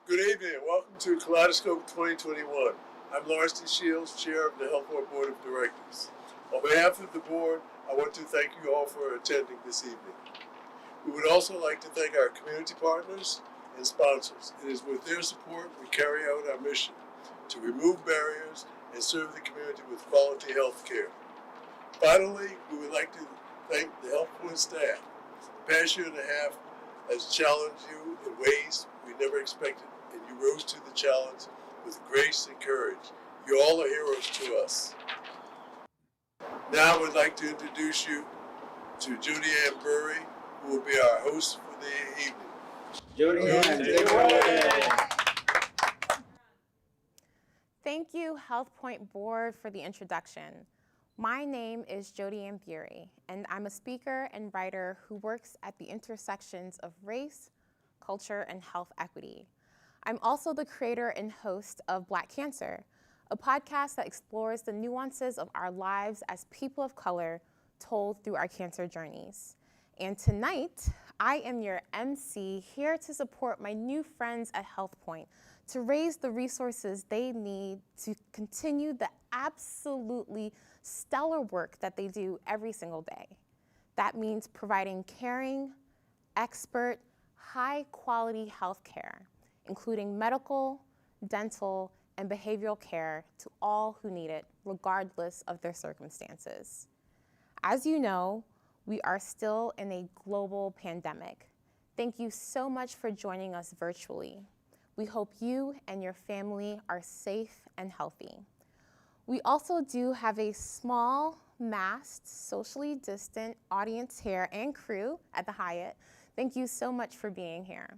Good evening and welcome to Kaleidoscope 2021. I'm Lawrence D. Shields, Chair of the Healthpoint Board of Directors. On behalf of the board, I want to thank you all for attending this evening. We would also like to thank our community partners and sponsors. It is with their support we carry out our mission to remove barriers and serve the community with quality health care. Finally, we would like to thank the HealthPoint's staff. The past year and a half has challenged you in ways we never expected, and you rose to the challenge with grace and courage. You all are heroes to us. Now I would like to introduce you to Judy Ann Burry, who will be our host for the evening. Judy Ann, take it away. Thank you, HealthPoint Board, for the introduction. My name is Jody Ann Bury, and I'm a speaker and writer who works at the intersections of race, culture, and health equity. I'm also the creator and host of Black Cancer, a podcast that explores the nuances of our lives as people of color told through our cancer journeys. And tonight, I am your MC here to support my new friends at HealthPoint to raise the resources they need to continue the absolutely stellar work that they do every single day. That means providing caring, expert, high-quality health care, including medical, dental, and behavioral care to all who need it, regardless of their circumstances. As you know, we are still in a global pandemic. Thank you so much for joining us virtually. We hope you and your family are safe and healthy. We also do have a small, masked, socially distant audience here and crew at the Hyatt. Thank you so much for being here.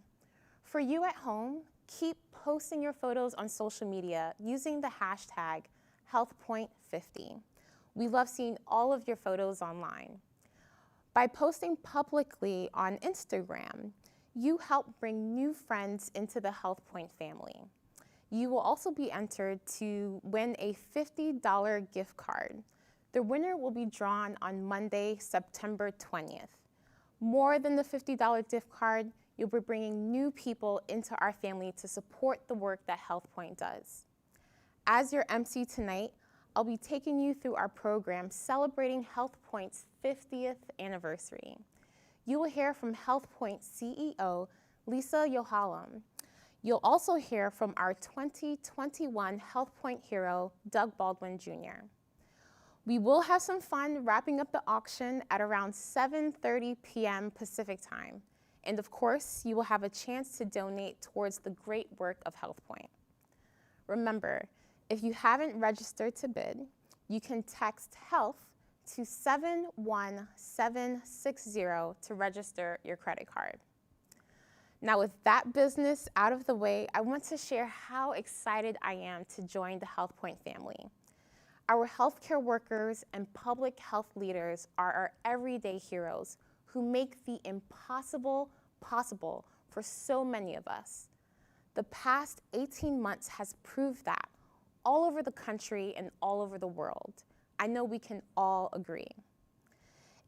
For you at home, keep posting your photos on social media using the hashtag HealthPoint50. We love seeing all of your photos online. By posting publicly on Instagram, you help bring new friends into the HealthPoint family. You will also be entered to win a $50 gift card. The winner will be drawn on Monday, September 20th. More than the $50 gift card, you'll be bringing new people into our family to support the work that HealthPoint does. As your MC tonight, I'll be taking you through our program celebrating HealthPoint's 50th anniversary. You will hear from HealthPoint CEO, Lisa Johallum. You'll also hear from our 2021 Healthpoint Hero, Doug Baldwin Jr. We will have some fun wrapping up the auction at around 7:30 p.m. Pacific time. And of course, you will have a chance to donate towards the great work of HealthPoint. Remember, if you haven't registered to bid, you can text HEALTH to 71760 to register your credit card. Now, with that business out of the way, I want to share how excited I am to join the HealthPoint family. Our healthcare workers and public health leaders are our everyday heroes who make the impossible possible for so many of us. The past 18 months has proved that all over the country and all over the world. I know we can all agree.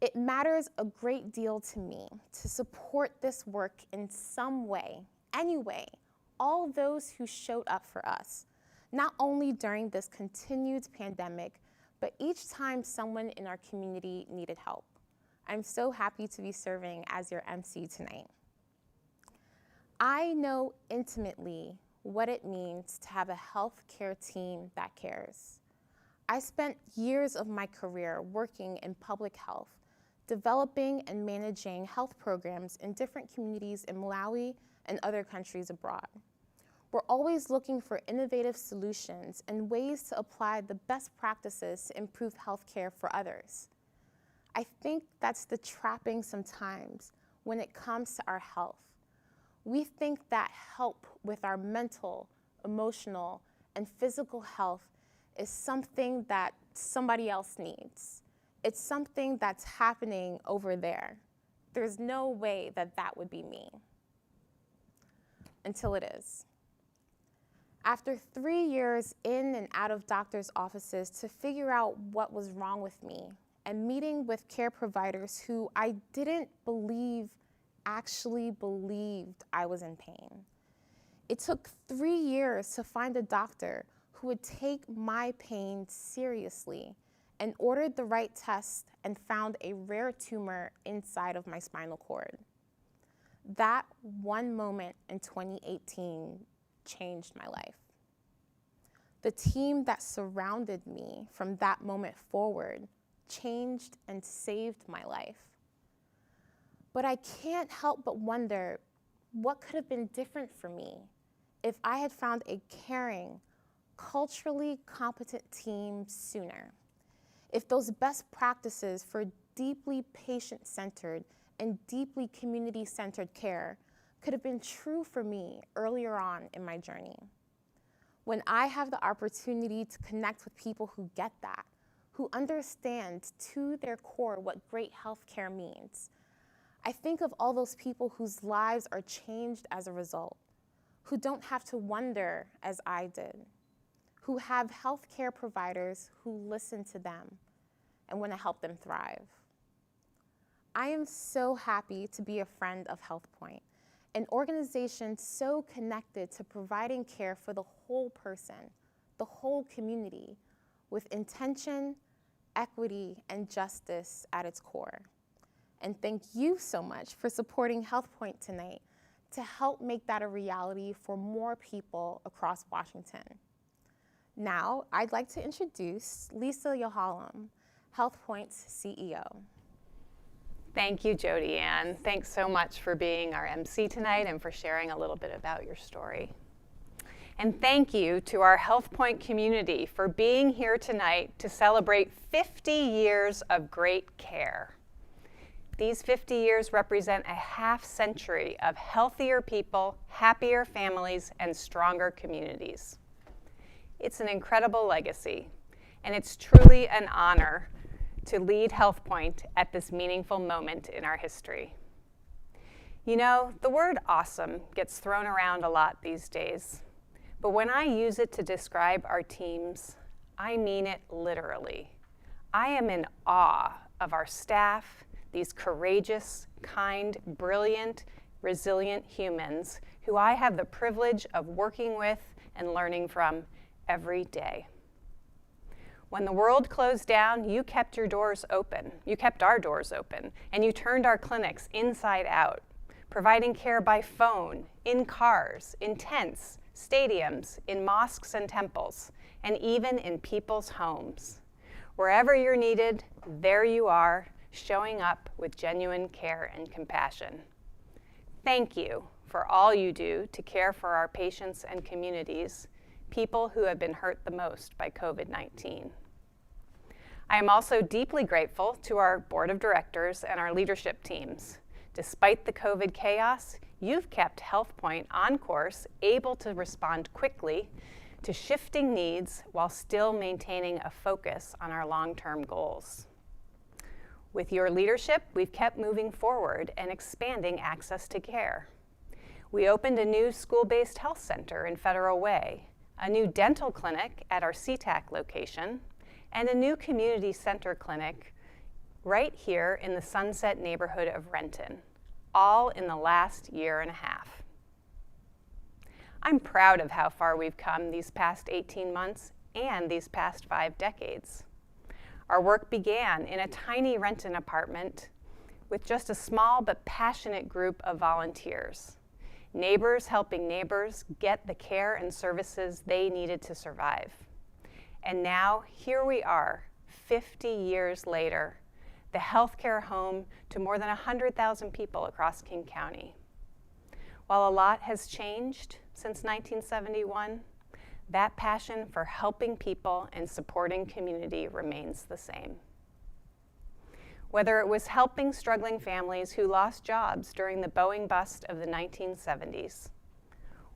It matters a great deal to me to support this work in some way, any way, all those who showed up for us, not only during this continued pandemic, but each time someone in our community needed help. I'm so happy to be serving as your MC tonight. I know intimately what it means to have a healthcare team that cares. I spent years of my career working in public health, developing and managing health programs in different communities in Malawi and other countries abroad. We're always looking for innovative solutions and ways to apply the best practices to improve healthcare for others. I think that's the trapping sometimes when it comes to our health. We think that help with our mental, emotional, and physical health is something that somebody else needs. It's something that's happening over there. There's no way that that would be me. Until it is. After 3 years in and out of doctors' offices to figure out what was wrong with me, and meeting with care providers who I didn't believe actually believed I was in pain, It took 3 years to find a doctor who would take my pain seriously and ordered the right test and found a rare tumor inside of my spinal cord. That one moment in 2018 changed my life. The team that surrounded me from that moment forward changed and saved my life. But I can't help but wonder what could have been different for me if I had found a caring, culturally competent team sooner. If those best practices for deeply patient-centered and deeply community-centered care could have been true for me earlier on in my journey. When I have the opportunity to connect with people who get that, who understand to their core what great healthcare means, I think of all those people whose lives are changed as a result, who don't have to wonder as I did, who have healthcare providers who listen to them and want to help them thrive. I am so happy to be a friend of HealthPoint, an organization so connected to providing care for the whole person, the whole community, with intention, equity, and justice at its core. And thank you so much for supporting HealthPoint tonight to help make that a reality for more people across Washington. Now, I'd like to introduce Lisa Johallum, HealthPoint's CEO. Thank you, Jody Ann. Thanks so much for being our MC tonight and for sharing a little bit about your story. And thank you to our HealthPoint community for being here tonight to celebrate 50 years of great care. These 50 years represent a half century of healthier people, happier families, and stronger communities. It's an incredible legacy, and it's truly an honor to lead HealthPoint at this meaningful moment in our history. You know, the word awesome gets thrown around a lot these days, but when I use it to describe our teams, I mean it literally. I am in awe of our staff, these courageous, kind, brilliant, resilient humans who I have the privilege of working with and learning from every day. When the world closed down, you kept your doors open. You kept our doors open, and you turned our clinics inside out, providing care by phone, in cars, in tents, stadiums, in mosques and temples, and even in people's homes. Wherever you're needed, there you are, showing up with genuine care and compassion. Thank you for all you do to care for our patients and communities, people who have been hurt the most by COVID-19. I am also deeply grateful to our board of directors and our leadership teams. Despite the COVID chaos, you've kept HealthPoint on course, able to respond quickly to shifting needs while still maintaining a focus on our long-term goals. With your leadership, we've kept moving forward and expanding access to care. We opened a new school-based health center in Federal Way, a new dental clinic at our SeaTac location, and a new community center clinic right here in the Sunset neighborhood of Renton, all in the last year and a half. I'm proud of how far we've come these past 18 months and these past 5 decades. Our work began in a tiny Renton apartment with just a small but passionate group of volunteers, neighbors helping neighbors get the care and services they needed to survive. And now, here we are, 50 years later, the healthcare home to more than 100,000 people across King County. While a lot has changed since 1971, that passion for helping people and supporting community remains the same. Whether it was helping struggling families who lost jobs during the Boeing bust of the 1970s,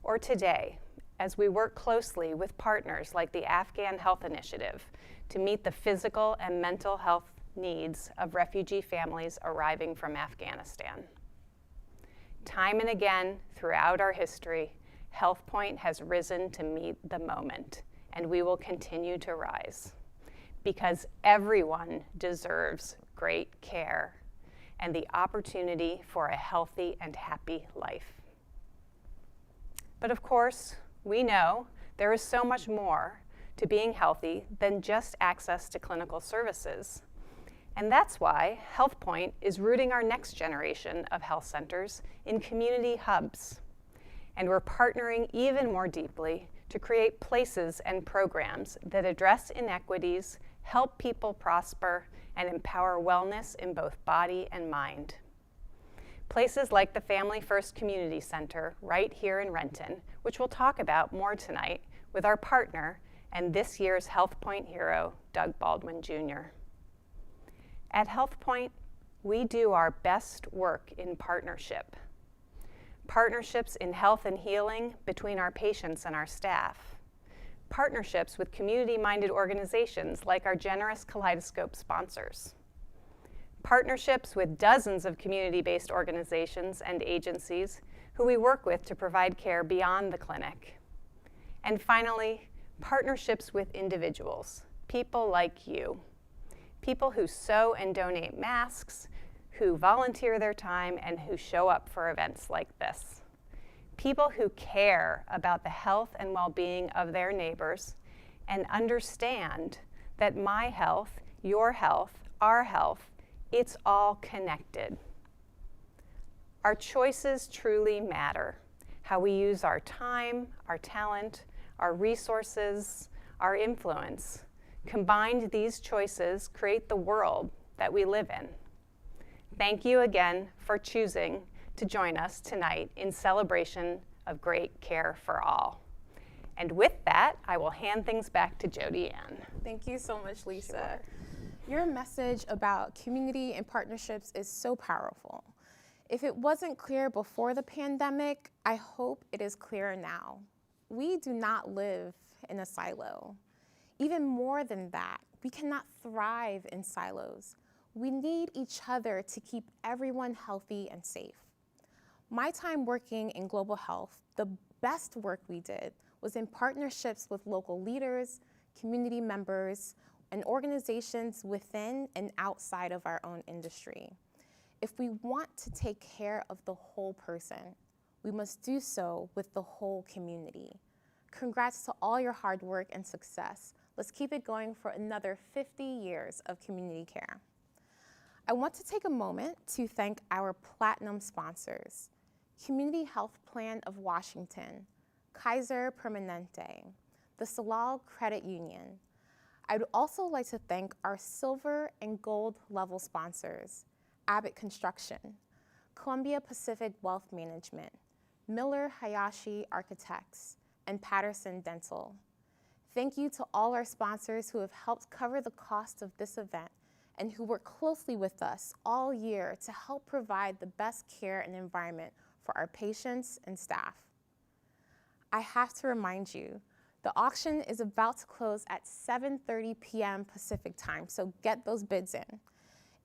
or today, as we work closely with partners like the Afghan Health Initiative to meet the physical and mental health needs of refugee families arriving from Afghanistan. Time and again throughout our history, HealthPoint has risen to meet the moment, and we will continue to rise because everyone deserves great care and the opportunity for a healthy and happy life. But of course, we know there is so much more to being healthy than just access to clinical services. And that's why HealthPoint is rooting our next generation of health centers in community hubs. And we're partnering even more deeply to create places and programs that address inequities, help people prosper, and empower wellness in both body and mind. Places like the Family First Community Center right here in Renton, which we'll talk about more tonight with our partner and this year's Healthpoint Hero, Doug Baldwin Jr. At HealthPoint, we do our best work in partnership. Partnerships in health and healing between our patients and our staff. Partnerships with community-minded organizations like our generous Kaleidoscope sponsors. Partnerships with dozens of community-based organizations and agencies who we work with to provide care beyond the clinic. And finally, partnerships with individuals, people like you. People who sew and donate masks, who volunteer their time, and who show up for events like this. People who care about the health and well-being of their neighbors and understand that my health, your health, our health, it's all connected. Our choices truly matter. How we use our time, our talent, our resources, our influence. Combined, these choices create the world that we live in. Thank you again for choosing to join us tonight in celebration of great care for all. And with that, I will hand things back to Jody Ann. Thank you so much, Lisa. Your message about community and partnerships is so powerful. If it wasn't clear before the pandemic, I hope it is clearer now. We do not live in a silo. Even more than that, we cannot thrive in silos. We need each other to keep everyone healthy and safe. My time working in global health, the best work we did was in partnerships with local leaders, community members, and organizations within and outside of our own industry. If we want to take care of the whole person, we must do so with the whole community. Congrats to all your hard work and success. Let's keep it going for another 50 years of community care. I want to take a moment to thank our platinum sponsors, Community Health Plan of Washington, Kaiser Permanente, the Salal Credit Union. I'd also like to thank our silver and gold level sponsors, Abbott Construction, Columbia Pacific Wealth Management, Miller Hayashi Architects, and Patterson Dental. Thank you to all our sponsors who have helped cover the cost of this event and who work closely with us all year to help provide the best care and environment for our patients and staff. I have to remind you, the auction is about to close at 7:30 p.m. Pacific time, so get those bids in.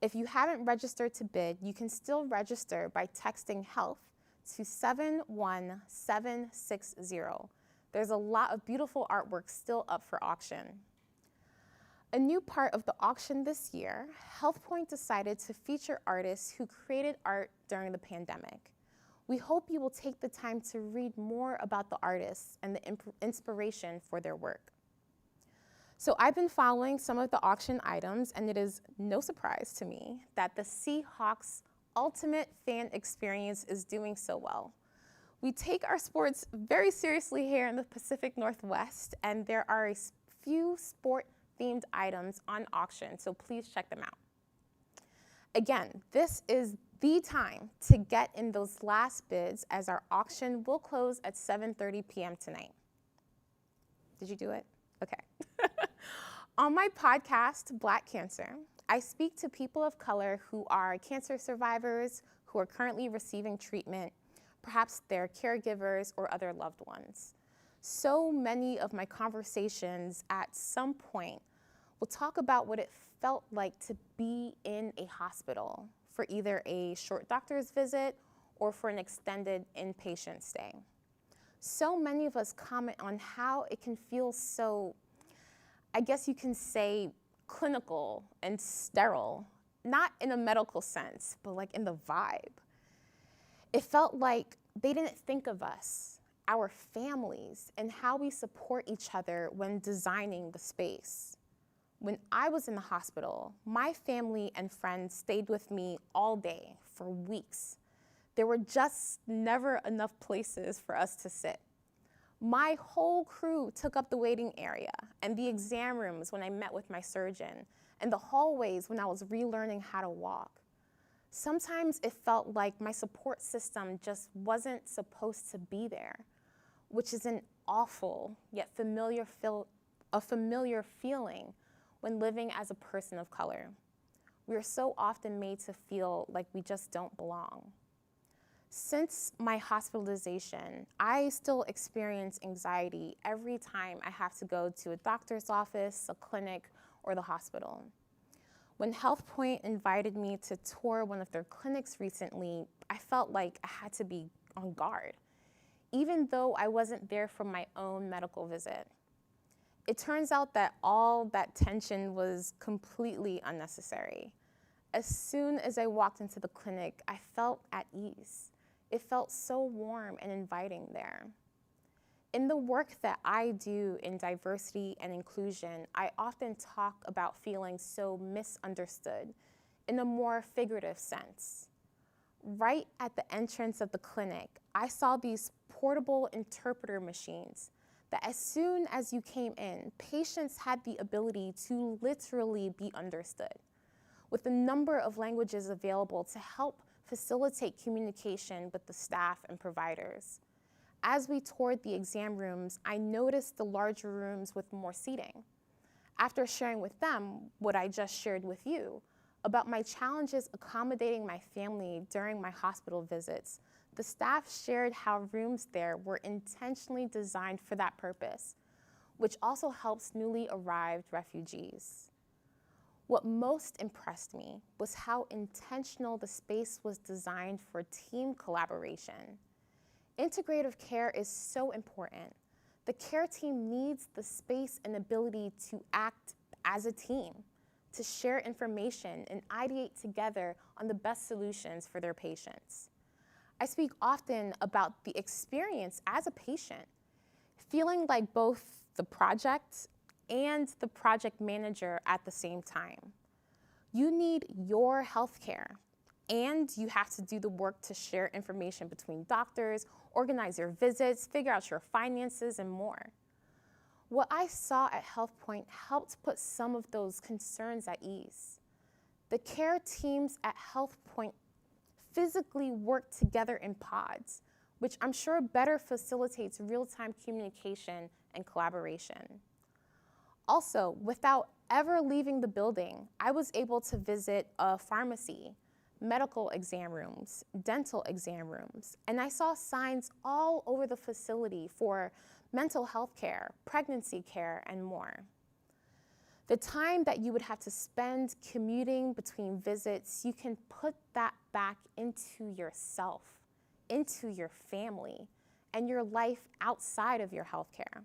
If you haven't registered to bid, you can still register by texting HEALTH to 71760. There's a lot of beautiful artwork still up for auction. A new part of the auction this year, HealthPoint decided to feature artists who created art during the pandemic. We hope you will take the time to read more about the artists and the inspiration for their work. So I've been following some of the auction items, and it is no surprise to me that the Seahawks Ultimate Fan Experience is doing so well. We take our sports very seriously here in the Pacific Northwest, and there are a few sport-themed items on auction, so please check them out. Again, this is the time to get in those last bids, as our auction will close at 7:30 p.m. tonight. Did you do it? Okay. On my podcast, Black Cancer, I speak to people of color who are cancer survivors, who are currently receiving treatment, perhaps their caregivers or other loved ones. So many of my conversations at some point will talk about what it felt like to be in a hospital for either a short doctor's visit or for an extended inpatient stay. So many of us comment on how it can feel so, I guess you can say, clinical and sterile, not in a medical sense, but like in the vibe. It felt like they didn't think of us our families, and how we support each other when designing the space. When I was in the hospital, my family and friends stayed with me all day for weeks. There were just never enough places for us to sit. My whole crew took up the waiting area and the exam rooms when I met with my surgeon, and the hallways when I was relearning how to walk. Sometimes it felt like my support system just wasn't supposed to be there, which is an awful yet familiar feeling when living as a person of color. We are so often made to feel like we just don't belong. Since my hospitalization, I still experience anxiety every time I have to go to a doctor's office, a clinic, or the hospital. When HealthPoint invited me to tour one of their clinics recently, I felt like I had to be on guard, even though I wasn't there for my own medical visit. It turns out that all that tension was completely unnecessary. As soon as I walked into the clinic, I felt at ease. It felt so warm and inviting there. In the work that I do in diversity and inclusion, I often talk about feeling so misunderstood in a more figurative sense. Right at the entrance of the clinic, I saw these portable interpreter machines that as soon as you came in, patients had the ability to literally be understood, with a number of languages available to help facilitate communication with the staff and providers. As we toured the exam rooms, I noticed the larger rooms with more seating. After sharing with them what I just shared with you about my challenges accommodating my family during my hospital visits, the staff shared how rooms there were intentionally designed for that purpose, which also helps newly arrived refugees. What most impressed me was how intentional the space was designed for team collaboration. Integrative care is so important. The care team needs the space and ability to act as a team, to share information and ideate together on the best solutions for their patients. I speak often about the experience as a patient, feeling like both the project and the project manager at the same time. You need your healthcare, and you have to do the work to share information between doctors, organize your visits, figure out your finances, and more. What I saw at HealthPoint helped put some of those concerns at ease. The care teams at HealthPoint physically work together in pods, which I'm sure better facilitates real-time communication and collaboration. Also, without ever leaving the building, I was able to visit a pharmacy, medical exam rooms, dental exam rooms, and I saw signs all over the facility for mental health care, pregnancy care, and more. The time that you would have to spend commuting between visits, you can put that back into yourself, into your family, and your life outside of your healthcare.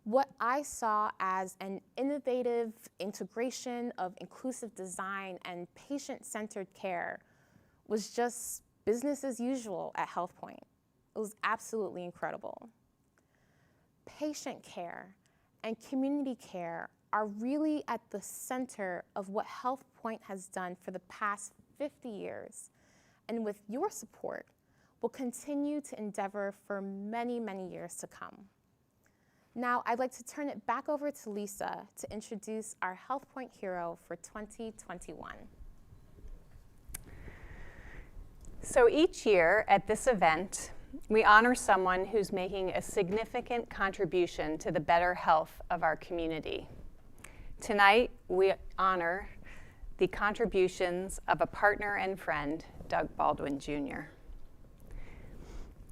What I saw as an innovative integration of inclusive design and patient-centered care was just business as usual at HealthPoint. It was absolutely incredible. Patient care and community care are really at the center of what HealthPoint has done for the past 50 years, and with your support, will continue to endeavor for many, many years to come. Now, I'd like to turn it back over to Lisa to introduce our HealthPoint Hero for 2021. So each year at this event, we honor someone who's making a significant contribution to the better health of our community. Tonight, we honor the contributions of a partner and friend, Doug Baldwin Jr.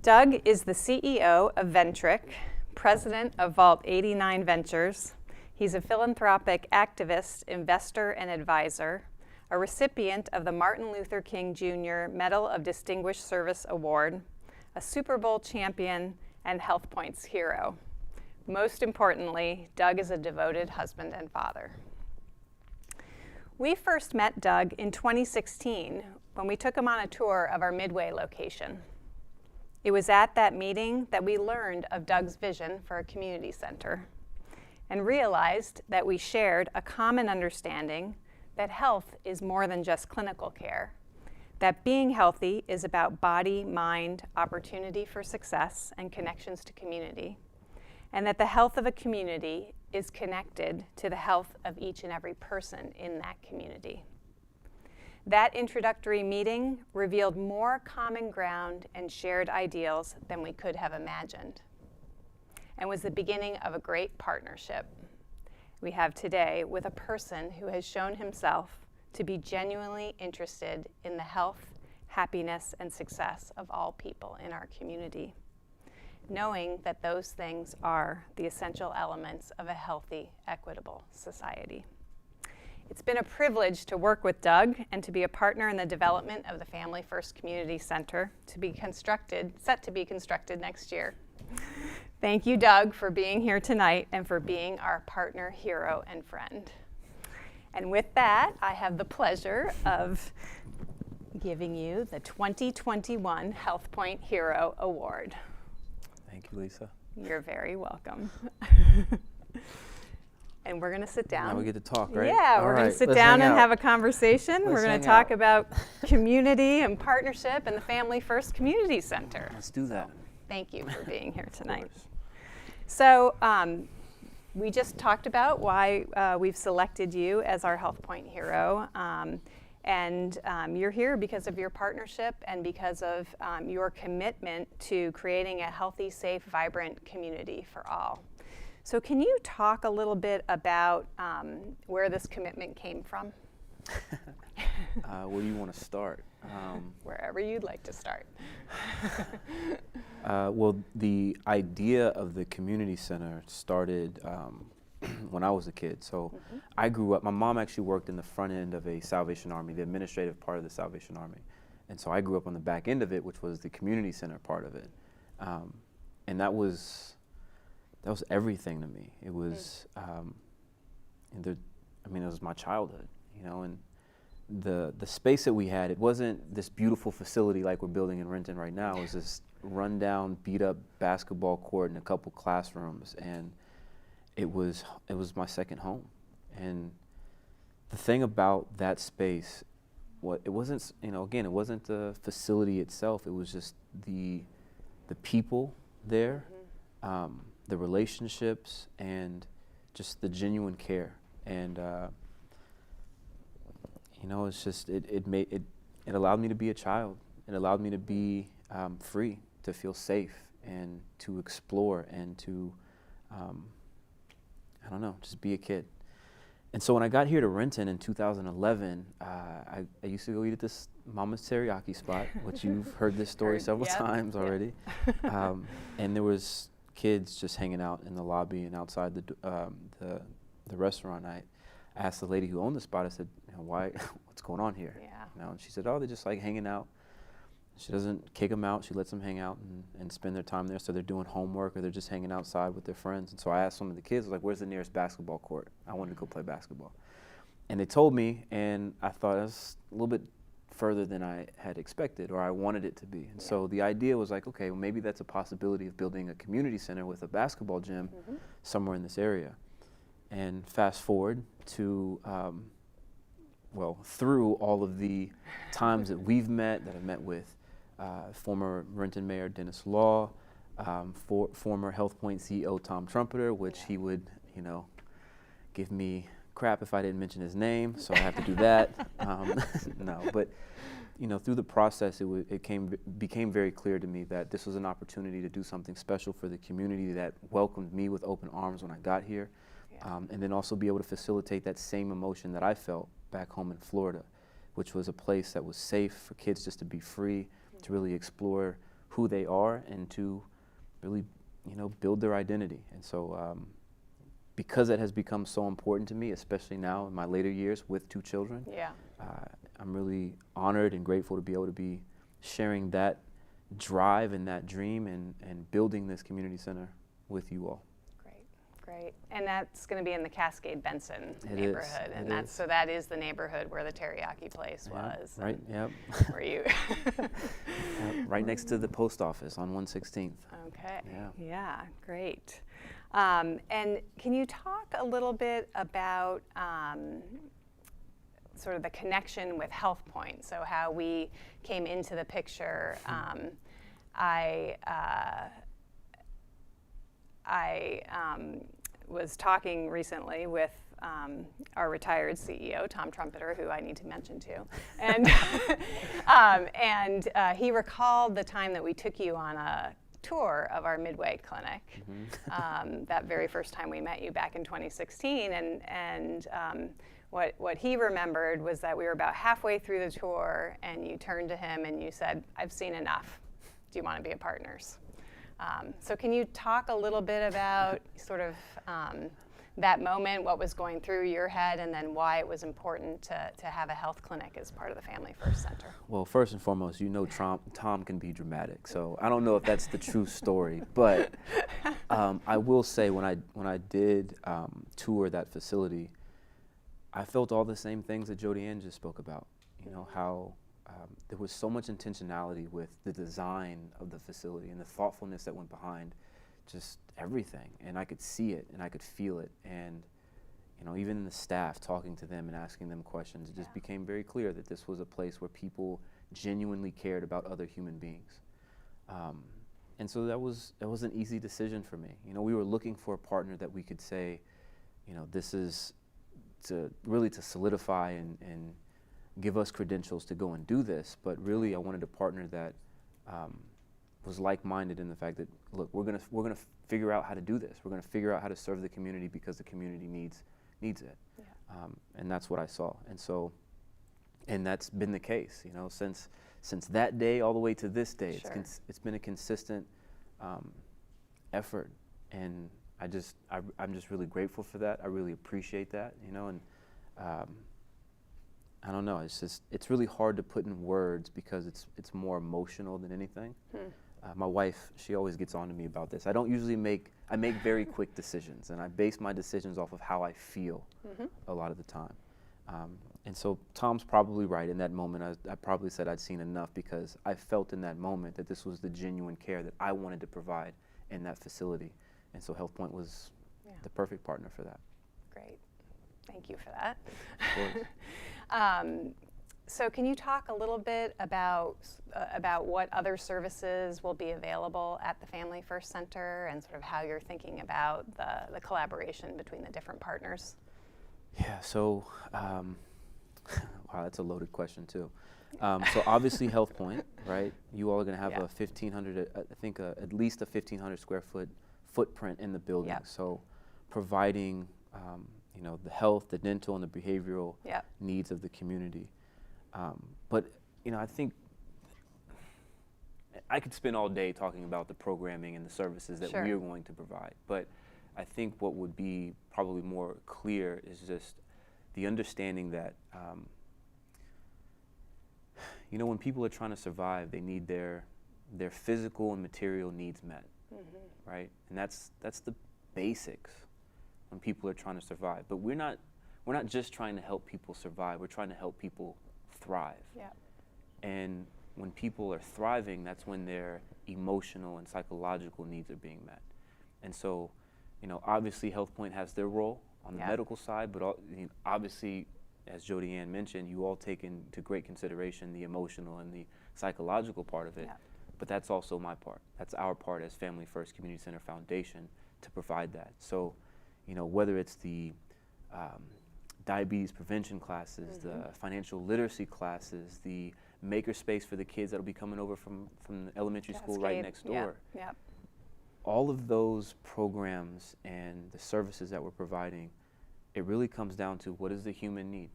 Doug is the CEO of Ventric, president of Vault 89 Ventures. He's a philanthropic activist, investor, and advisor, a recipient of the Martin Luther King Jr. Medal of Distinguished Service Award, a Super Bowl champion, and HealthPoint's hero. Most importantly, Doug is a devoted husband and father. We first met Doug in 2016 when we took him on a tour of our Midway location. It was at that meeting that we learned of Doug's vision for a community center and realized that we shared a common understanding that health is more than just clinical care, that being healthy is about body, mind, opportunity for success, and connections to community, and that the health of a community is connected to the health of each and every person in that community. That introductory meeting revealed more common ground and shared ideals than we could have imagined, and was the beginning of a great partnership we have today with a person who has shown himself to be genuinely interested in the health, happiness, and success of all people in our community, knowing that those things are the essential elements of a healthy, equitable society. It's been a privilege to work with Doug and to be a partner in the development of the Family First Community Center set to be constructed next year. Thank you, Doug, for being here tonight and for being our partner, hero, and friend. And with that, I have the pleasure of giving you the 2021 HealthPoint Hero Award. Thank you, Lisa. You're very welcome. And we're going to sit down. Now we get to talk, right? Yeah, All we're going right, to sit let's down hang and out. have a conversation. We're Let's going hang to talk out. about community and partnership and the Family First Community Center. Let's do that. Thank you for being here Of tonight. course. So we just talked about why we've selected you as our HealthPoint Hero. And you're here because of your partnership and because of your commitment to creating a healthy, safe, vibrant community for all. So can you talk a little bit about where this commitment came from? Where do you want to start? Wherever you'd like to start. Well, the idea of the community center started when I was a kid. So I grew up, my mom actually worked in the front end of a Salvation Army, the administrative part of the Salvation Army. And so I grew up on the back end of it, which was the community center part of it. And that was everything to me. It was, it was my childhood, you know, and the space that we had, it wasn't this beautiful facility like we're building in Renton right now. It was this rundown, beat up basketball court and a couple classrooms, and it was my second home. And the thing about that space, it wasn't, it wasn't the facility itself. It was just the people there, the relationships, and just the genuine care. And it's just it allowed me to be a child. It allowed me to be free, to feel safe, and to explore, and to just be a kid. And so when I got here to Renton in 2011, I used to go eat at this Mama's Teriyaki spot, which you've heard this story several times already. And there was kids just hanging out in the lobby and outside the restaurant. I asked the lady who owned the spot, I said, why, what's going on here? Yeah. And she said, oh, they're just like hanging out. She doesn't kick them out. She lets them hang out and spend their time there. So they're doing homework or they're just hanging outside with their friends. And so I asked some of the kids, like, where's the nearest basketball court? I wanted to go play basketball. And they told me, and I thought it was a little bit further than I had expected or I wanted it to be. And so the idea was like, okay, well, maybe that's a possibility of building a community center with a basketball gym somewhere in this area. And fast forward to, through all of the times that we've met, that I've met with former Renton Mayor Dennis Law, former HealthPoint CEO Tom Trumpeter, which he would, give me crap if I didn't mention his name, so I have to do that. No, but through the process, it became very clear to me that this was an opportunity to do something special for the community that welcomed me with open arms when I got here. And then also be able to facilitate that same emotion that I felt back home in Florida, which was a place that was safe for kids just to be free, to really explore who they are and to really, build their identity. And so because it has become so important to me, especially now in my later years with 2 children, I'm really honored and grateful to be able to be sharing that drive and that dream and building this community center with you all. Great. And that's going to be in the Cascade Benson It neighborhood. is. And It that's is. so that is the neighborhood where the teriyaki place Yeah, was. right. Yep. Where you Yep, right next to the post office on 116th. Okay. Yeah. Yeah, great. And can you talk a little bit about sort of the connection with HealthPoint? So how we came into the picture. I was talking recently with our retired CEO, Tom Trumpeter, who I need to mention too, and he recalled the time that we took you on a tour of our Midway clinic, that very first time we met you back in 2016, and what he remembered was that we were about halfway through the tour, and you turned to him and you said, "I've seen enough. Do you want to be partners?" So can you talk a little bit about sort of that moment, what was going through your head, and then why it was important to have a health clinic as part of the Family First Center? Well, first and foremost, Tom can be dramatic, so I don't know if that's the true story, but I will say when I did tour that facility, I felt all the same things that Jody Ann just spoke about. You know, how there was so much intentionality with the design of the facility and the thoughtfulness that went behind just everything, and I could see it and I could feel it, and you know, even the staff, talking to them and asking them questions, it just became very clear that this was a place where people genuinely cared about other human beings. And so that was an easy decision for me. You know, we were looking for a partner that we could say, you know, this is to solidify and give us credentials to go and do this, but really I wanted a partner that was like-minded in the fact that, look, we're gonna figure out how to do this. We're gonna figure out how to serve the community because the community needs it. Yeah. And that's what I saw. And that's been the case, you know, since that day all the way to this day. Sure. It's been a consistent effort, and I'm just really grateful for that. I really appreciate that, you know, and I don't know. It's really hard to put in words because it's more emotional than anything. My wife, she always gets on to me about this. I don't usually I make very quick decisions, and I base my decisions off of how I feel a lot of the time. And so Tom's probably right. In that moment, I probably said I'd seen enough because I felt in that moment that this was the genuine care that I wanted to provide in that facility. And so HealthPoint was the perfect partner for that. Great. Thank you for that. Of course. So can you talk a little bit about what other services will be available at the Family First Center and sort of how you're thinking about the collaboration between the different partners? Yeah, so, wow, that's a loaded question too. So obviously HealthPoint, right? You all are gonna have a 1,500, I think at least a 1,500 square foot footprint in the building. Yep. So providing, you know, the health, the dental, and the behavioral needs of the community. But, you know, I think I could spend all day talking about the programming and the services that we are going to provide. But I think what would be probably more clear is just the understanding that, you know, when people are trying to survive, they need their physical and material needs met, right? And that's the basics when people are trying to survive. But we're not just trying to help people survive. We're trying to help people thrive. Yeah. And when people are thriving, that's when their emotional and psychological needs are being met. And so, you know, obviously HealthPoint has their role on the medical side, but you know, obviously, as Jody Ann mentioned, you all take into great consideration the emotional and the psychological part of it. Yeah. But that's also my part. That's our part as Family First Community Center Foundation to provide that. So, you know, whether it's the diabetes prevention classes, the financial literacy classes, the makerspace for the kids that'll be coming over from the elementary school right next door. Yeah. All of those programs and the services that we're providing, it really comes down to what is the human need?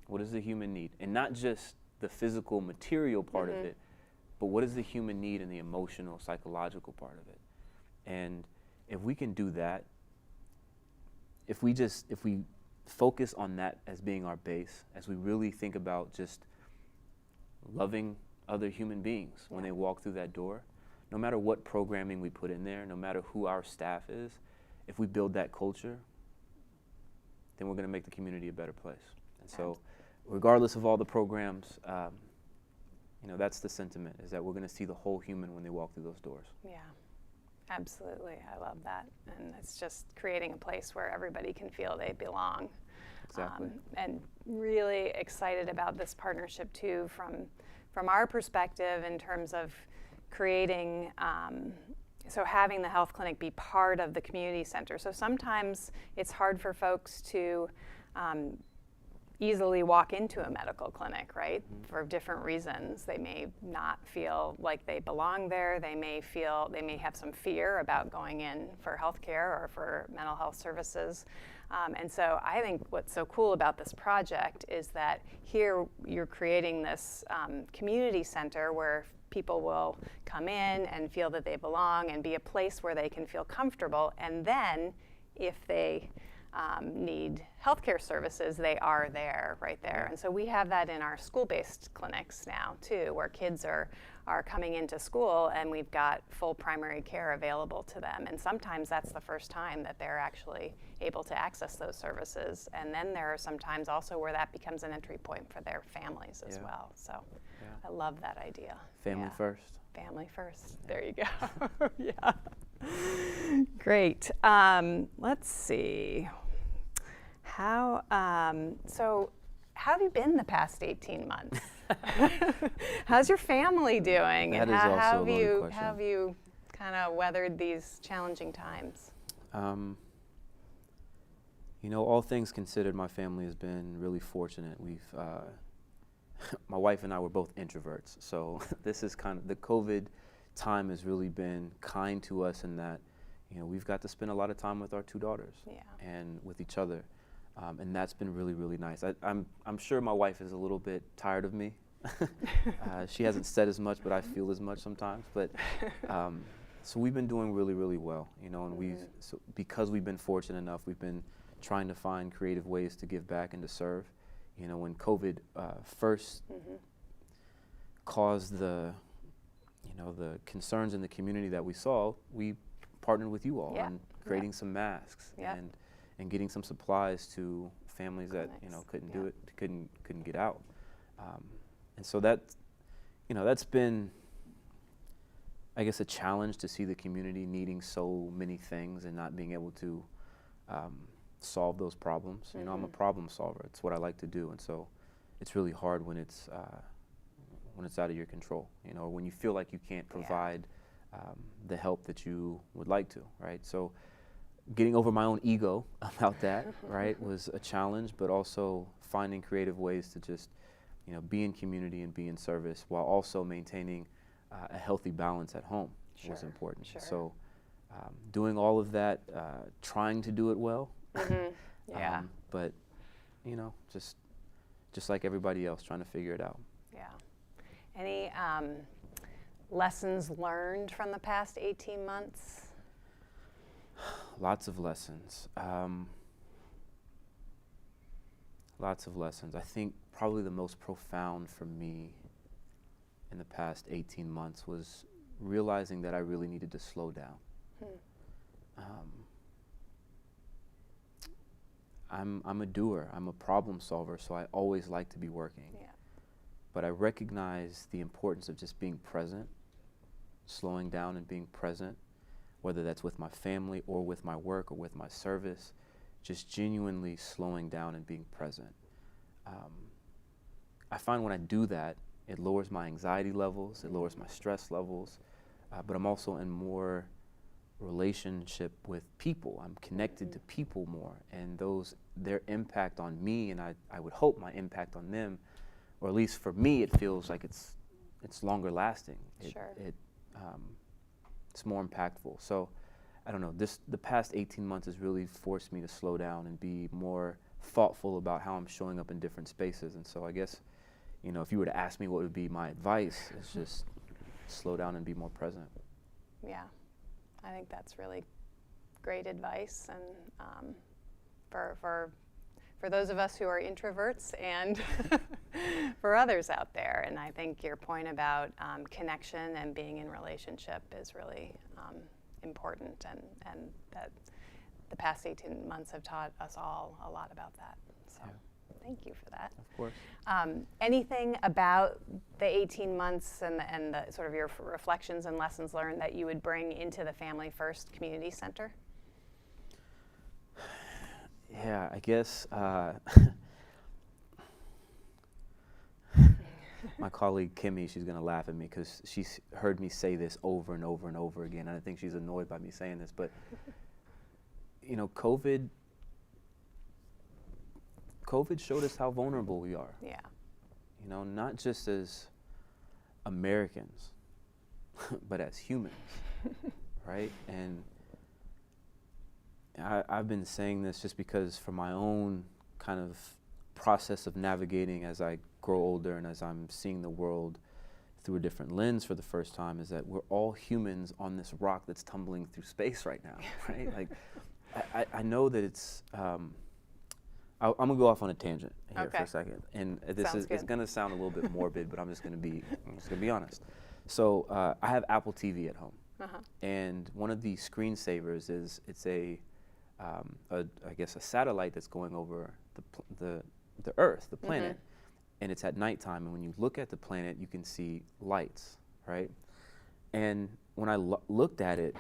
What is the human need? And not just the physical material part of it, but what is the human need and the emotional, psychological part of it? And if we can do that, if we focus on that as being our base, as we really think about just loving other human beings when they walk through that door, no matter what programming we put in there, no matter who our staff is, if we build that culture, then we're going to make the community a better place. And so, regardless of all the programs, that's the sentiment, is that we're going to see the whole human when they walk through those doors. Yeah, absolutely. I love that. And it's just creating a place where everybody can feel they belong. Exactly. And really excited about this partnership too, from our perspective in terms of creating, so having the health clinic be part of the community center. So sometimes it's hard for folks to easily walk into a medical clinic, right? For different reasons. They may not feel like they belong there. They may have some fear about going in for healthcare or for mental health services. And so I think what's so cool about this project is that here you're creating this community center where people will come in and feel that they belong and be a place where they can feel comfortable. And then if they need healthcare services, they are there, right there. And so we have that in our school-based clinics now too, where kids are coming into school and we've got full primary care available to them. And sometimes that's the first time that they're actually able to access those services. And then there are some times also where that becomes an entry point for their families as well. So I love that idea. Family first. Family first. There you go. Yeah. Great. Let's see. How have you been the past 18 months? How's your family doing? That And is how also a have loaded you question. have you kind of weathered these challenging times? All things considered, my family has been really fortunate. My wife and I were both introverts, so this is kind of, the COVID time has really been kind to us in that, we've got to spend a lot of time with our two daughters and with each other. And that's been really, really nice. I'm sure my wife is a little bit tired of me. She hasn't said as much, but I feel as much sometimes. But so we've been doing really, really well, and because we've been fortunate enough, we've been trying to find creative ways to give back and to serve. When COVID first caused the concerns in the community that we saw, we partnered with you all on creating some masks and getting some supplies to families that couldn't do it, couldn't get out, and so that's been, I guess, a challenge to see the community needing so many things and not being able to solve those problems. I'm a problem solver. It's what I like to do, and so it's really hard when it's out of your control, or when you feel like you can't provide the help that you would like to, right? So getting over my own ego about that, right, was a challenge, but also finding creative ways to just, be in community and be in service while also maintaining a healthy balance at home was important. So doing all of that, trying to do it well, but, just like everybody else, trying to figure it out. Yeah. Any lessons learned from the past 18 months? Lots of lessons. Lots of lessons. I think probably the most profound for me in the past 18 months was realizing that I really needed to slow down. I'm a doer. I'm a problem solver, so I always like to be working. But I recognize the importance of just being present, slowing down and being present, whether that's with my family or with my work or with my service, just genuinely slowing down and being present. I find when I do that, it lowers my anxiety levels, it lowers my stress levels, but I'm also in more relationship with people. I'm connected to people more, and their impact on me, and I would hope my impact on them, or at least for me, it feels like it's longer lasting. It's more impactful. So I don't know, the past 18 months has really forced me to slow down and be more thoughtful about how I'm showing up in different spaces. And so I guess, if you were to ask me what would be my advice, it's just slow down and be more present. Yeah, I think that's really great advice, and for those of us who are introverts and for others out there. And I think your point about connection and being in relationship is really important, and that the past 18 months have taught us all a lot about that. So thank you for that. Of course. Anything about the 18 months and the sort of your reflections and lessons learned that you would bring into the Family First Community Center? Yeah, I guess my colleague Kimmy, she's going to laugh at me because she's heard me say this over and over and over again, and I think she's annoyed by me saying this, but you know, COVID showed us how vulnerable we are. Yeah. You know, not just as Americans, but as humans, right? And I've been saying this just because for my own kind of process of navigating as I grow older and as I'm seeing the world through a different lens for the first time, is that we're all humans on this rock that's tumbling through space right now, right? Like, I know that it's, I'm gonna go off on a tangent here for a second, and it's gonna sound a little bit morbid, but I'm just gonna be honest. So I have Apple TV at home, and one of the screensavers is I guess a satellite that's going over the Earth, the planet, and it's at nighttime. And when you look at the planet, you can see lights, right? And when I looked at it,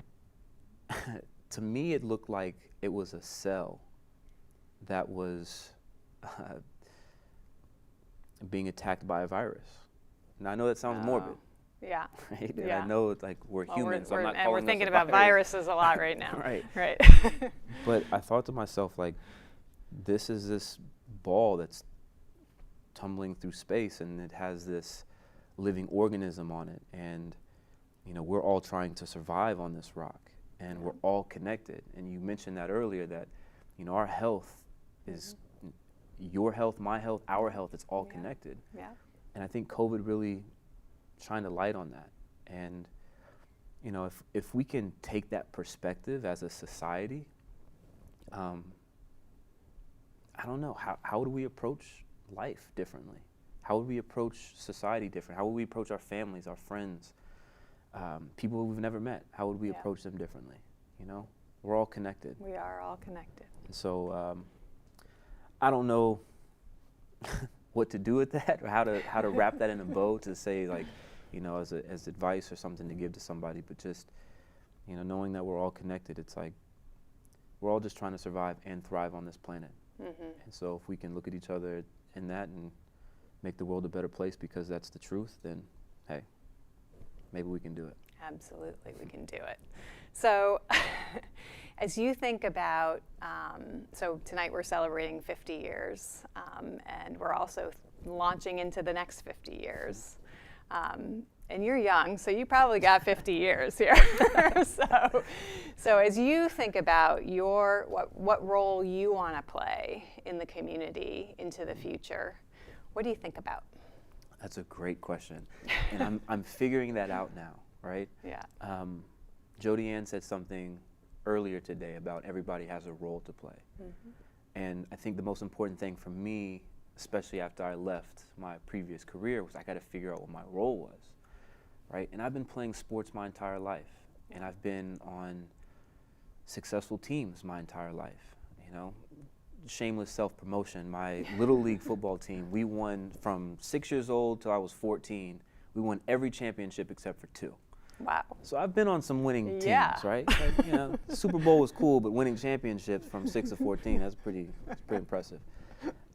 to me, it looked like it was a cell that was being attacked by a virus. Now I know that sounds morbid. Yeah. Right? And Yeah. I know it's like we're humans. I'm not calling we're us thinking a about virus. viruses a lot right now. Right. Right. But I thought to myself, like, this is this ball that's tumbling through space, and it has this living organism on it, and you know, we're all trying to survive on this rock, and we're all connected. And you mentioned that earlier, that you know, our health is your health, my health, our health. It's all connected. Yeah. And I think COVID really shined a light on that. And you know, if we can take that perspective as a society, I don't know, how would we approach life differently? How would we approach society different? How would we approach our families, our friends, people we've never met? How would we approach them differently? You know, we're all connected. We are all connected. And so I don't know what to do with that, or how to wrap that in a bow to say, like, you know, as advice or something to give to somebody. But just, you know, knowing that we're all connected, it's like we're all just trying to survive and thrive on this planet. And so if we can look at each other in that and make the world a better place because that's the truth, then hey, maybe we can do it. Absolutely, we can do it. So as you think about, so tonight we're celebrating 50 years, and we're also launching into the next 50 years. And you're young, so you probably got 50 years here. So as you think about what role you want to play in the community into the future, what do you think about? That's a great question, and I'm figuring that out now, right? Yeah. Jody Ann said something earlier today about everybody has a role to play, and I think the most important thing for me, especially after I left my previous career, was I got to figure out what my role was, right? And I've been playing sports my entire life, and I've been on successful teams my entire life, you know. Shameless self-promotion, my little league football team, we won from 6 years old till I was 14. We won every championship except for 2. Wow. So I've been on some winning teams, right? Like, you know, Super Bowl was cool, but winning championships from 6 to 14, that's pretty impressive.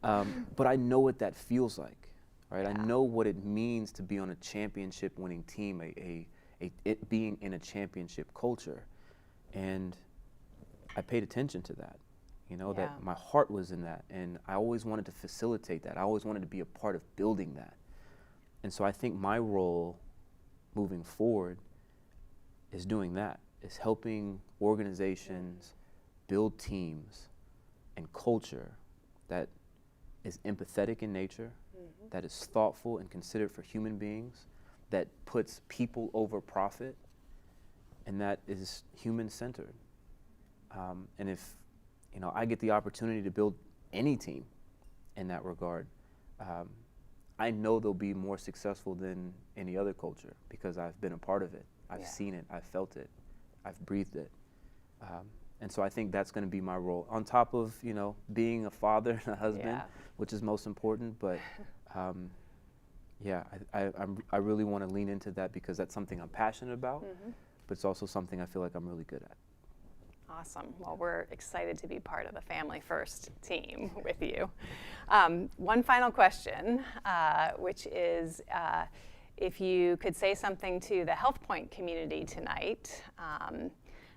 But I know what that feels like, right? I know what it means to be on a championship-winning team, it being in a championship culture, and I paid attention to that. You know, that my heart was in that, and I always wanted to facilitate that. I always wanted to be a part of building that. And so I think my role moving forward is doing that, is helping organizations build teams and culture that is empathetic in nature, that is thoughtful and considerate for human beings, that puts people over profit, and that is human-centered. And if you know, I get the opportunity to build any team in that regard, I know they'll be more successful than any other culture because I've been a part of it. I've seen it, I've felt it, I've breathed it. And so I think that's going to be my role, on top of, you know, being a father and a husband, Yeah. which is most important. But yeah, I really want to lean into that because that's something I'm passionate about, but it's also something I feel like I'm really good at. Awesome. Well, we're excited to be part of the Family First team with you. One final question, which is if you could say something to the HealthPoint community tonight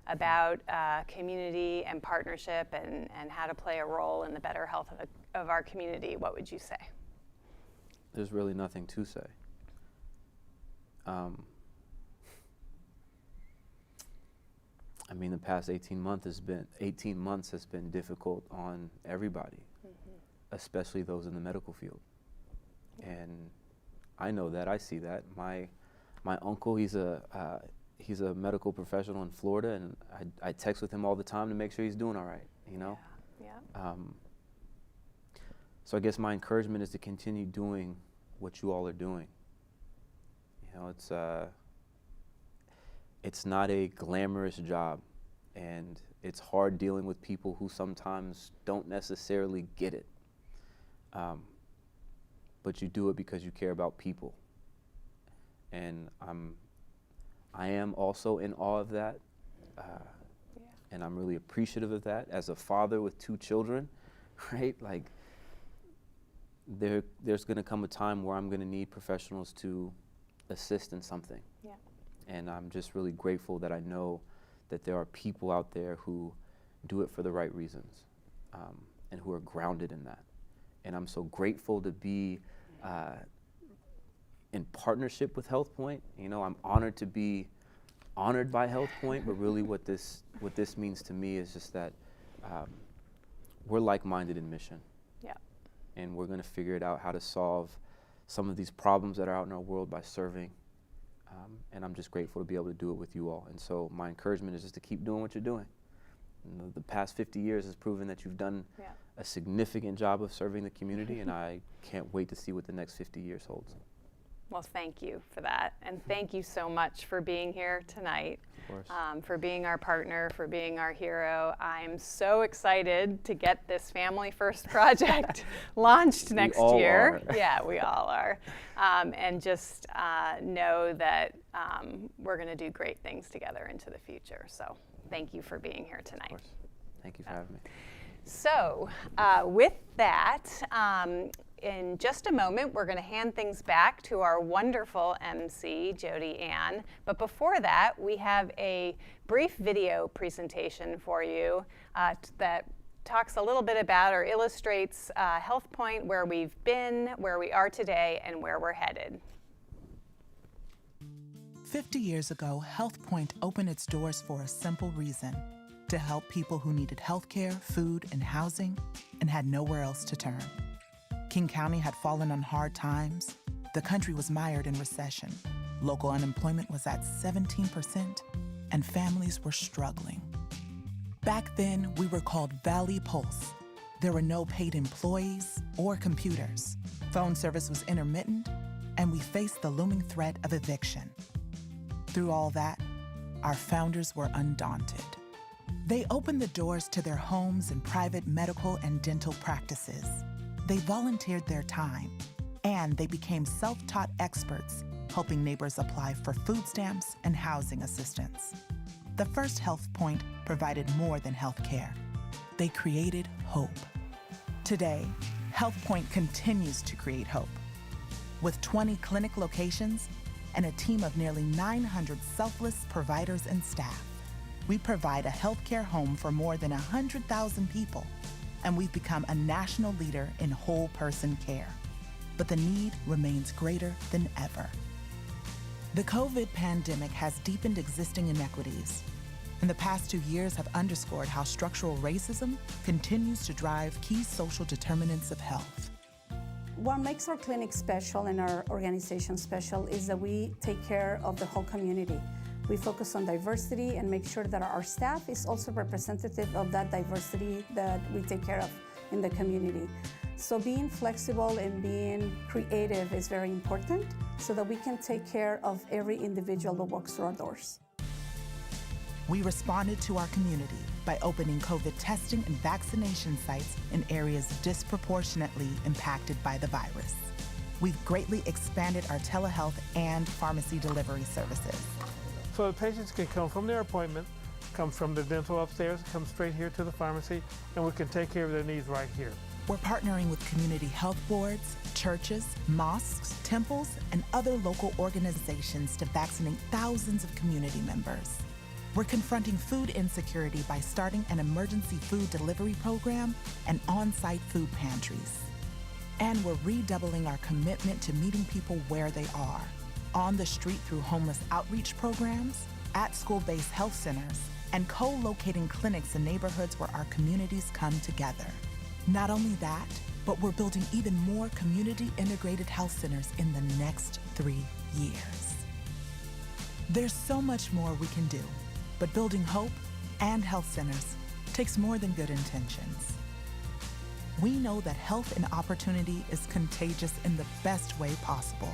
about community and partnership and how to play a role in the better health of our community, what would you say? There's really nothing to say. I mean, the past 18 months has been difficult on everybody, especially those in the medical field. And I know that, I see that. My uncle, he's a medical professional in Florida, and I text with him all the time to make sure he's doing all right, you know? Yeah. So I guess my encouragement is to continue doing what you all are doing. You know, it's not a glamorous job, and it's hard dealing with people who sometimes don't necessarily get it. But you do it because you care about people. And I am also in awe of that. And I'm really appreciative of that. As a father with 2 children, right? Like, there's gonna come a time where I'm gonna need professionals to assist in something. Yeah. And I'm just really grateful that I know that there are people out there who do it for the right reasons, and who are grounded in that. And I'm so grateful to be in partnership with HealthPoint. You know, I'm honored to be honored by HealthPoint, but really what this means to me is just that we're like-minded in mission. Yeah. And we're gonna figure it out how to solve some of these problems that are out in our world by serving. And I'm just grateful to be able to do it with you all. And so my encouragement is just to keep doing what you're doing. You know, the past 50 years has proven that you've done a significant job of serving the community, and I can't wait to see what the next 50 years holds. Well, thank you for that. And thank you so much for being here tonight, Of course. for being our partner, for being our hero. I'm so excited to get this Family First project launched next all year. are. Yeah, we all are. And just know that we're going to do great things together into the future. So thank you for being here tonight. Of course. Thank you for having me. So with that, in just a moment, we're going to hand things back to our wonderful MC, Jody Ann. But before that, we have a brief video presentation for you that talks a little bit about or illustrates HealthPoint, where we've been, where we are today, and where we're headed. 50 years ago, HealthPoint opened its doors for a simple reason: to help people who needed healthcare, food, and housing and had nowhere else to turn. King County had fallen on hard times. The country was mired in recession. Local unemployment was at 17%, and families were struggling. Back then, we were called Valley Pulse. There were no paid employees or computers. Phone service was intermittent, and we faced the looming threat of eviction. Through all that, our founders were undaunted. They opened the doors to their homes and private medical and dental practices. They volunteered their time, and they became self-taught experts, helping neighbors apply for food stamps and housing assistance. The first HealthPoint provided more than health care. They created hope. Today, HealthPoint continues to create hope. With 20 clinic locations and a team of nearly 900 selfless providers and staff, we provide a healthcare home for more than 100,000 people, and we've become a national leader in whole person care. But the need remains greater than ever. The COVID pandemic has deepened existing inequities, and the past 2 years have underscored how structural racism continues to drive key social determinants of health. What makes our clinic special and our organization special is that we take care of the whole community. We focus on diversity and make sure that our staff is also representative of that diversity that we take care of in the community. So being flexible and being creative is very important so that we can take care of every individual that walks through our doors. We responded to our community by opening COVID testing and vaccination sites in areas disproportionately impacted by the virus. We've greatly expanded our telehealth and pharmacy delivery services. So the patients can come from their appointment, come from the dental upstairs, come straight here to the pharmacy, and we can take care of their needs right here. We're partnering with community health boards, churches, mosques, temples, and other local organizations to vaccinate thousands of community members. We're confronting food insecurity by starting an emergency food delivery program and on-site food pantries. And we're redoubling our commitment to meeting people where they are, on the street through homeless outreach programs, at school-based health centers, and co-locating clinics in neighborhoods where our communities come together. Not only that, but we're building even more community-integrated health centers in the next 3 years. There's so much more we can do, but building hope and health centers takes more than good intentions. We know that health and opportunity is contagious in the best way possible.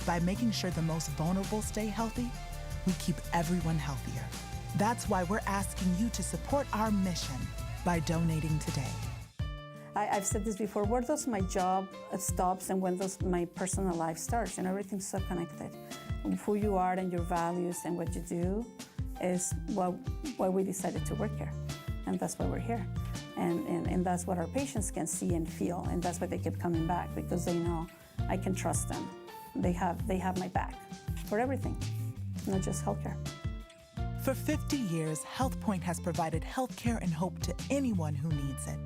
By making sure the most vulnerable stay healthy, we keep everyone healthier. That's why we're asking you to support our mission by donating today. I've said this before, where does my job stops and when does my personal life starts? And everything's so connected. Who you are and your values and what you do is why we decided to work here. And that's why we're here. And that's what our patients can see and feel. And that's why they keep coming back, because they know I can trust them. They have my back for everything, not just healthcare. For 50 years, HealthPoint has provided healthcare and hope to anyone who needs it.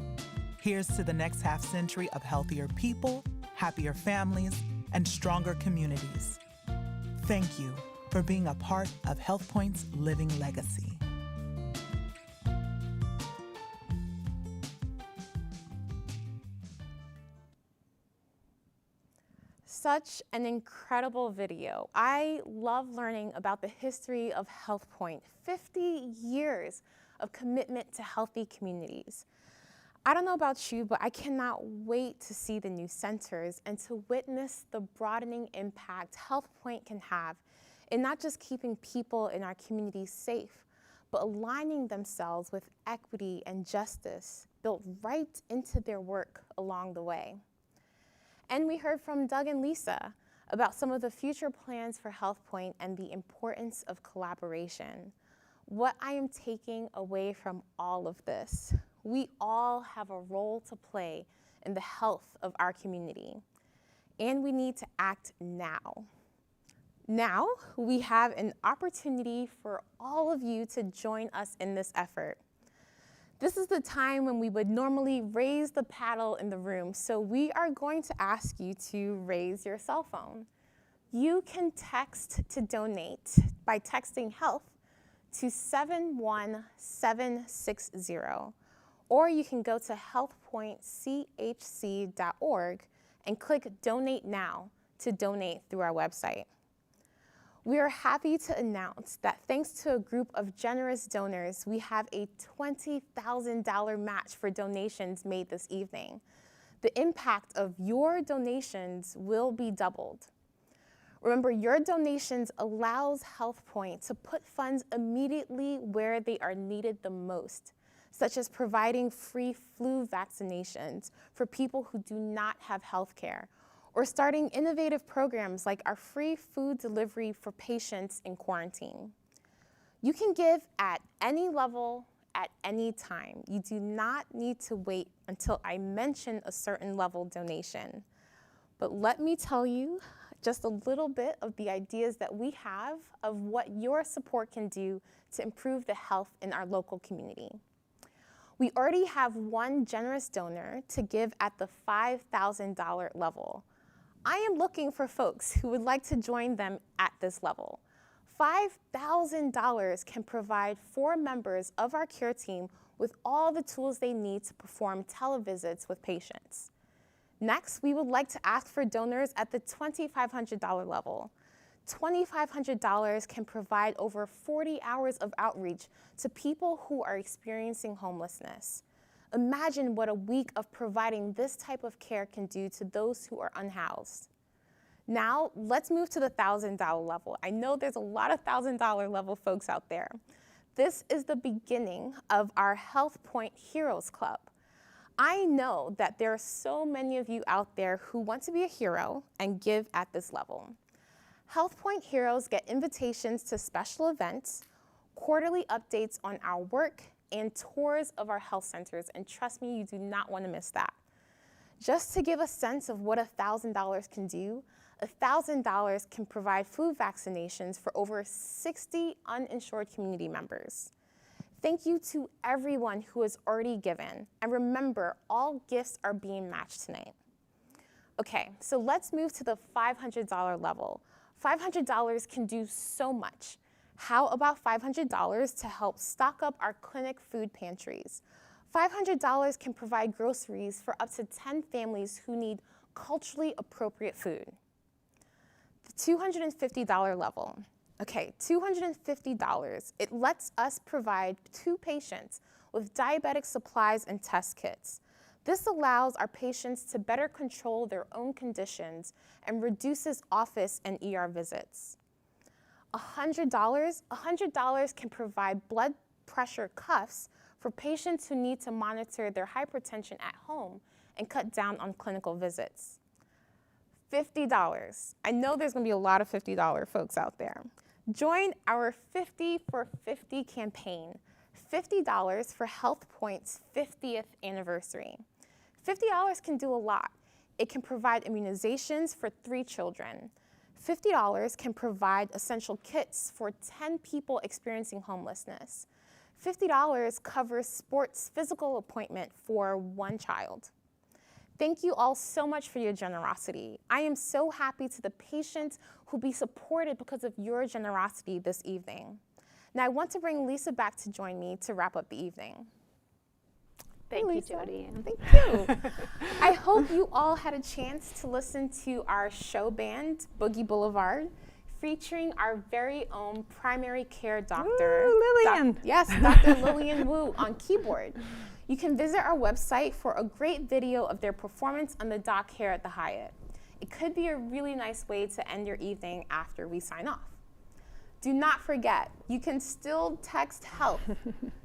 Here's to the next half century of healthier people, happier families, and stronger communities. Thank you for being a part of HealthPoint's living legacy. Such an incredible video. I love learning about the history of HealthPoint, 50 years of commitment to healthy communities. I don't know about you, but I cannot wait to see the new centers and to witness the broadening impact HealthPoint can have in not just keeping people in our communities safe, but aligning themselves with equity and justice built right into their work along the way. And we heard from Doug and Lisa about some of the future plans for HealthPoint and the importance of collaboration. What I am taking away from all of this, we all have a role to play in the health of our community, and we need to act now. Now, we have an opportunity for all of you to join us in this effort. This is the time when we would normally raise the paddle in the room, so we are going to ask you to raise your cell phone. You can text to donate by texting HEALTH to 71760, or you can go to HealthPointCHC.org and click Donate Now to donate through our website. We are happy to announce that thanks to a group of generous donors, we have a $20,000 match for donations made this evening. The impact of your donations will be doubled. Remember, your donations allows HealthPoint to put funds immediately where they are needed the most, such as providing free flu vaccinations for people who do not have health care, or starting innovative programs like our free food delivery for patients in quarantine. You can give at any level, at any time. You do not need to wait until I mention a certain level donation. But let me tell you just a little bit of the ideas that we have of what your support can do to improve the health in our local community. We already have one generous donor to give at the $5,000 level. I am looking for folks who would like to join them at this level. $5,000 can provide 4 members of our care team with all the tools they need to perform televisits with patients. Next, we would like to ask for donors at the $2,500 level. $2,500 can provide over 40 hours of outreach to people who are experiencing homelessness. Imagine what a week of providing this type of care can do to those who are unhoused. Now, let's move to the $1,000 level. I know there's a lot of $1,000 level folks out there. this is the beginning of our HealthPoint Heroes Club. I know that there are so many of you out there who want to be a hero and give at this level. HealthPoint Heroes get invitations to special events, quarterly updates on our work, and tours of our health centers, and trust me, you do not want to miss that. Just to give a sense of what $1,000 can do, $1,000 can provide flu vaccinations for over 60 uninsured community members. Thank you to everyone who has already given, and remember, all gifts are being matched tonight. Okay, so let's move to the $500 level. $500 can do so much. How about $500 to help stock up our clinic food pantries? $500 can provide groceries for up to 10 families who need culturally appropriate food. The $250 level. Okay, $250, it lets us provide 2 patients with diabetic supplies and test kits. This allows our patients to better control their own conditions and reduces office and ER visits. $100 can provide blood pressure cuffs for patients who need to monitor their hypertension at home and cut down on clinical visits. $50. I know there's going to be a lot of $50 folks out there. Join our 50 for 50 campaign, $50 for HealthPoint's 50th anniversary. $50 can do a lot. It can provide immunizations for 3 children. $50 can provide essential kits for 10 people experiencing homelessness. $50 covers sports physical appointment for 1 child. Thank you all so much for your generosity. I am so happy to the patients who will be supported because of your generosity this evening. Now I want to bring Lisa back to join me to wrap up the evening. Thank you, Lisa. Jody. Thank you. I hope you all had a chance to listen to our show band, Boogie Boulevard, featuring our very own primary care doctor. Woo, Lillian. Yes, Dr. Lillian Wu on keyboard. You can visit our website for a great video of their performance on the dock here at the Hyatt. It could be a really nice way to end your evening after we sign off. Do not forget, you can still text HELP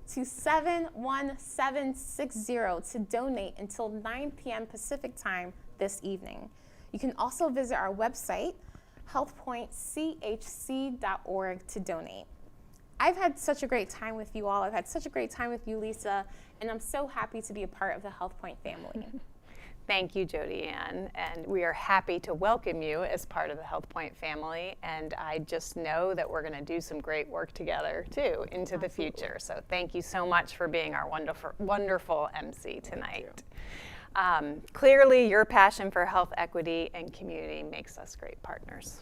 to 71760 to donate until 9 p.m. Pacific time this evening. You can also visit our website, HealthPointCHC.org, to donate. I've had such a great time with you all. I've had such a great time with you, Lisa, and I'm so happy to be a part of the HealthPoint family. Thank you, Jody Ann, and we are happy to welcome you as part of the HealthPoint family, and I just know that we're going to do some great work together, too, into the future. So thank you so much for being our wonderful MC tonight. Clearly, your passion for health equity and community makes us great partners.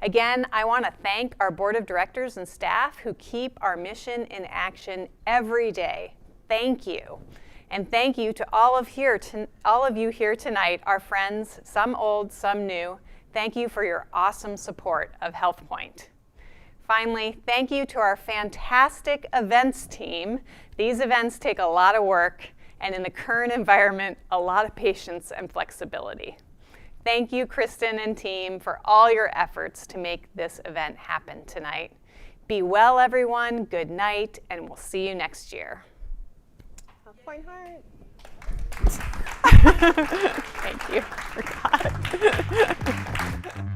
Again, I want to thank our board of directors and staff who keep our mission in action every day. Thank you. And thank you to all of you here tonight, our friends, some old, some new. Thank you for your awesome support of HealthPoint. Finally, thank you to our fantastic events team. These events take a lot of work, and in the current environment, a lot of patience and flexibility. Thank you, Kristen and team, for all your efforts to make this event happen tonight. Be well, everyone. Good night, and we'll see you next year. HealthPoint Heart. Thank you. Forgot.